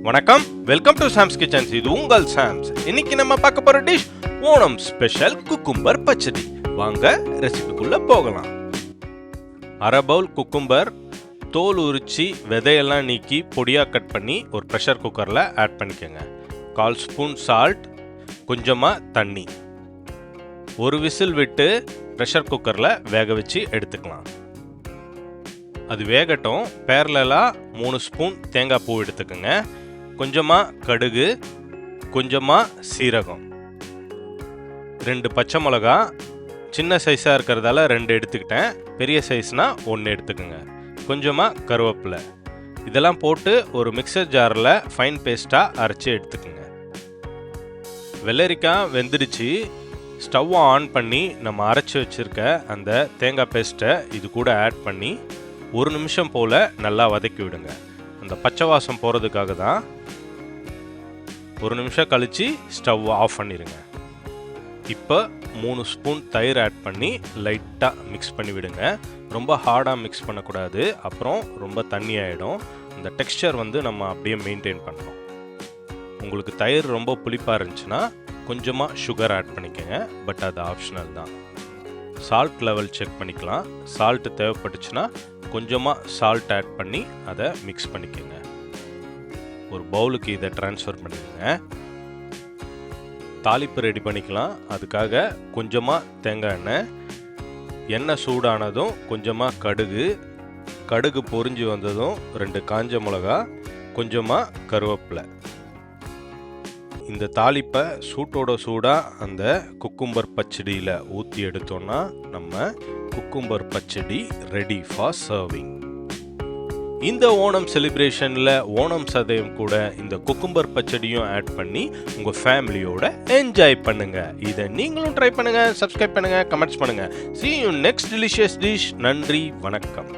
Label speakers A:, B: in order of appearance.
A: வணக்கம், welcome to Sam's kitchens. இது உங்கள் சாம்ஸ். இன்னைக்கு நம்ம பார்க்க போற டிஷ் ஓணம் ஸ்பெஷல் குக்கும்பர் பச்சடி. வாங்க ரெசிபிக்குள்ள போகலாம். அரை பவுல் குக்கும்பர் தோல் உரிச்சி விதையெல்லாம் நீக்கி பொடியா கட் பண்ணி ஒரு ப்ரெஷர் குக்கர்ல ஆட் பண்ணிக்கோங்க. 1/4 ஸ்பூன் சால்ட், கொஞ்சமா தண்ணி, ஒரு விசில் விட்டு ப்ரெஷர் குக்கர்ல வேக வச்சு எடுத்துக்கலாம். அது வேகட்டும். பேரலா 3 ஸ்பூன் தேங்காய் பூ எடுத்துக்கோங்க. கொஞ்சமாக கடுகு, கொஞ்சமாக சீரகம், 2 பச்சை மிளகா, சின்ன சைஸாக இருக்கிறதால 2 எடுத்துக்கிட்டேன், பெரிய சைஸ்னால் 1 எடுத்துக்கோங்க, கொஞ்சமாக கருவேப்பிலை. இதெல்லாம் போட்டு ஒரு மிக்சர் ஜாரில் ஃபைன் பேஸ்ட்டாக அரைச்சி எடுத்துக்கோங்க. வெள்ளரிக்காய் வெந்துடுச்சு. ஸ்டவ்வை ஆன் பண்ணி நம்ம அரைச்சி வச்சுருக்க அந்த தேங்காய் பேஸ்ட்டை இது கூட ஆட் பண்ணி 1 நிமிஷம் போல் நல்லா வதக்கி விடுங்க. அந்த பச்சை வாசம் போகிறதுக்காக தான். 1 நிமிஷம் கழித்து ஸ்டவ் ஆஃப் பண்ணிடுங்க. இப்போ 3 ஸ்பூன் தயிர் ஆட் பண்ணி லைட்டாக மிக்ஸ் பண்ணி விடுங்க. ரொம்ப ஹார்டாக மிக்ஸ் பண்ணக்கூடாது, அப்புறம் ரொம்ப தண்ணி ஆகிடும். இந்த டெக்ஸ்சர் நம்ம அப்படியே மெயின்டைன் பண்ணணும். உங்களுக்கு தயிர் ரொம்ப புளிப்பாக இருந்துச்சுன்னா கொஞ்சமாக சுகர் ஆட் பண்ணிக்கோங்க, பட் அது ஆப்ஷனல் தான். சால்ட் லெவல் செக் பண்ணிக்கலாம். சால்ட்டு தேவைப்பட்டுச்சுன்னா கொஞ்சமாக சால்ட் ஆட் பண்ணி அதை மிக்ஸ் பண்ணிக்கோங்க. ஒரு பவுலுக்கு இதை ட்ரான்ஸ்ஃபர் பண்ணிடுங்க. தாளிப்பு ரெடி பண்ணிக்கலாம். அதுக்காக கொஞ்சமாக தேங்காய் எண்ணெய் சூடானதும் கொஞ்சமாக கடுகு பொரிஞ்சு வந்ததும் 2 காஞ்ச மிளகா, கொஞ்சமாக கருவேப்பிலை. இந்த தாளிப்பை சூட்டோட சூடாக அந்த குக்கும்பர் பச்சடியில் ஊற்றி எடுத்தோன்னா நம்ம cucumber pachadi ready for serving. இந்த ஓணம் செலிப்ரேஷனில் ஓணம் சதயம் கூட இந்த குக்கும்பர் பச்சடியும் ஆட் பண்ணி உங்கள் ஃபேமிலியோட என்ஜாய் பண்ணுங்க. இதை நீங்களும் ட்ரை பண்ணுங்க, சப்ஸ்கிரைப் பண்ணுங்க, கமெண்ட்ஸ் பண்ணுங்க. See you next delicious dish. நன்றி, வணக்கம்.